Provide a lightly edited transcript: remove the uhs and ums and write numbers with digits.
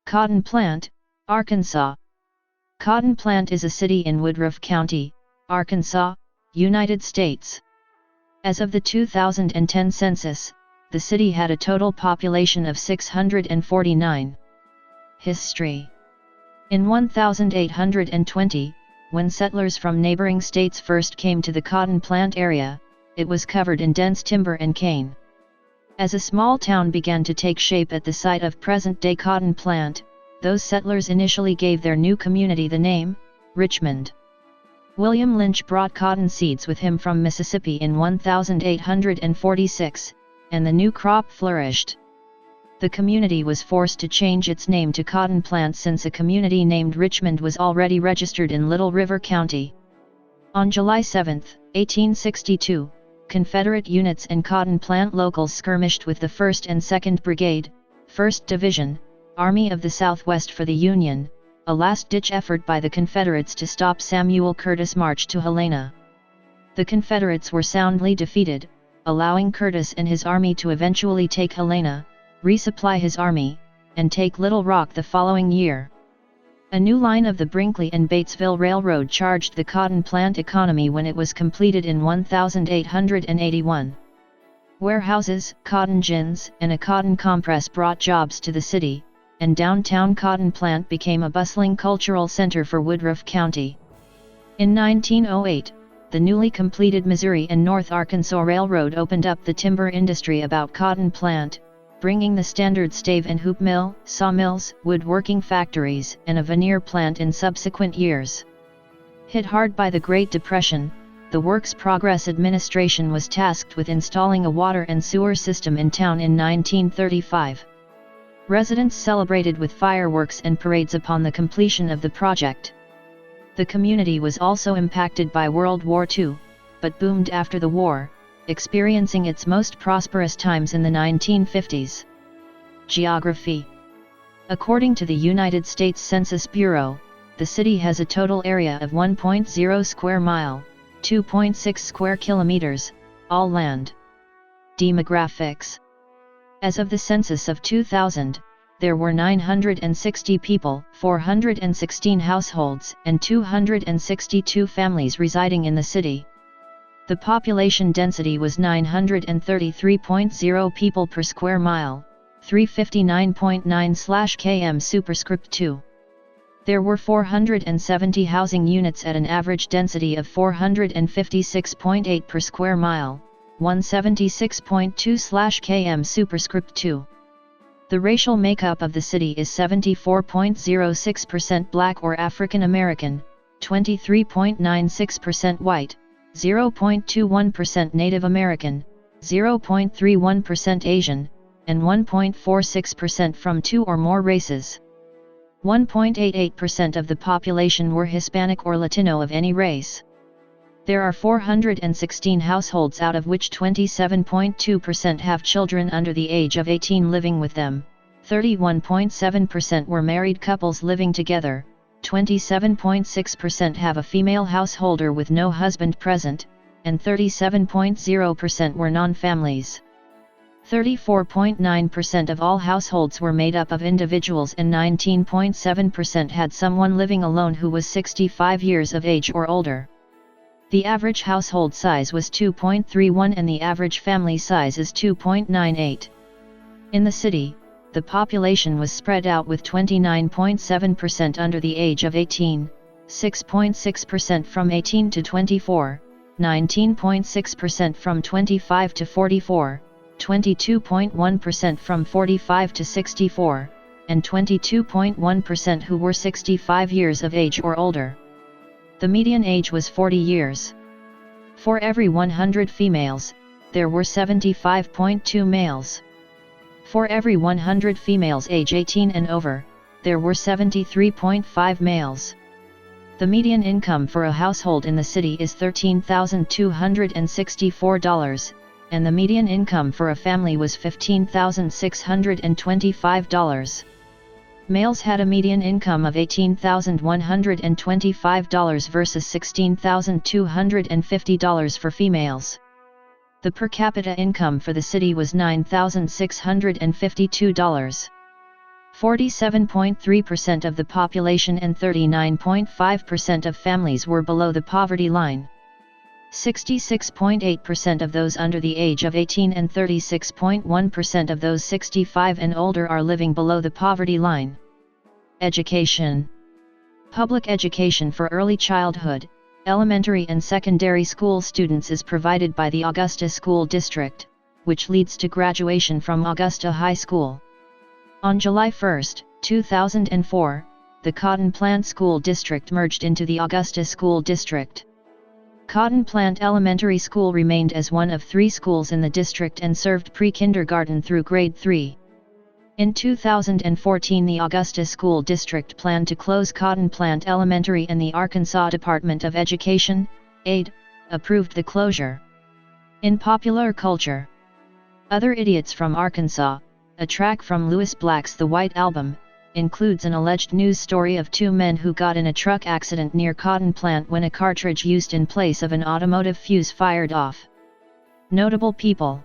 Cotton Plant, Arkansas. Cotton Plant is a city in Woodruff County, Arkansas, United States. As of the 2010 census, the city had a total population of 649. History. In 1820, when settlers from neighboring states first came to the cotton plant area, it was covered in dense timber and cane. As a small town began to take shape at the site of present-day Cotton Plant, those settlers initially gave their new community the name, Richmond. William Lynch brought cotton seeds with him from Mississippi in 1846, and the new crop flourished. The community was forced to change its name to Cotton Plant since a community named Richmond was already registered in Little River County. On July 7, 1862, Confederate units and cotton plant locals skirmished with the 1st and 2nd Brigade, 1st Division, Army of the Southwest for the Union, a last-ditch effort by the Confederates to stop Samuel Curtis' march to Helena. The Confederates were soundly defeated, allowing Curtis and his army to eventually take Helena, resupply his army, and take Little Rock the following year. A new line of the Brinkley and Batesville Railroad charged the cotton plant economy when it was completed in 1881. Warehouses, cotton gins, and a cotton compress brought jobs to the city, and downtown Cotton Plant became a bustling cultural center for Woodruff County. In 1908, the newly completed Missouri and North Arkansas Railroad opened up the timber industry about Cotton Plant, bringing the standard stave and hoop mill, sawmills, woodworking factories, and a veneer plant in subsequent years. Hit hard by the Great Depression, the Works Progress Administration was tasked with installing a water and sewer system in town in 1935. Residents celebrated with fireworks and parades upon the completion of the project. The community was also impacted by World War II, but boomed after the war, experiencing its most prosperous times in the 1950s. Geography. According to the United States Census Bureau, the city has a total area of 1.0 square mile, 2.6 square kilometers, all land. Demographics. As of the census of 2000, there were 960 people, 416 households, and 262 families residing in the city. The population density was 933.0 people per square mile, 359.9/km superscript 2. There were 470 housing units at an average density of 456.8 per square mile, 176.2/km superscript 2. The racial makeup of the city is 74.06% Black or African American, 23.96% white, 0.21% Native American, 0.31% Asian, and 1.46% from 2 or more races. 1.88% of the population were Hispanic or Latino of any race. There are 416 households out of which 27.2% have children under the age of 18 living with them, 31.7% were married couples living together, 27.6% have a female householder with no husband present, and 37.0% were non-families. 34.9% of all households were made up of individuals and 19.7% had someone living alone who was 65 years of age or older. The average household size was 2.31 and the average family size is 2.98. In the city, the population was spread out with 29.7% under the age of 18, 6.6% from 18 to 24, 19.6% from 25 to 44, 22.1% from 45 to 64, and 22.1% who were 65 years of age or older. The median age was 40 years. For every 100 females, there were 75.2 males. For every 100 females age 18 and over, there were 73.5 males. The median income for a household in the city is $13,264, and the median income for a family was $15,625. Males had a median income of $18,125 versus $16,250 for females. The per capita income for the city was $9,652. 47.3% of the population and 39.5% of families were below the poverty line. 66.8% of those under the age of 18 and 36.1% of those 65 and older are living below the poverty line. Education. Public education for early childhood, elementary and secondary school students is provided by the Augusta School District, which leads to graduation from Augusta High School. On July 1, 2004, the Cotton Plant School District merged into the Augusta School District. Cotton Plant Elementary School remained as one of 3 schools in the district and served pre-kindergarten through grade 3. In 2014, the Augusta School District planned to close Cotton Plant Elementary, and the Arkansas Department of Education, AID, approved the closure. In popular culture. Other Idiots from Arkansas, a track from Louis Black's The White Album, includes an alleged news story of 2 men who got in a truck accident near Cotton Plant when a cartridge used in place of an automotive fuse fired off. Notable people.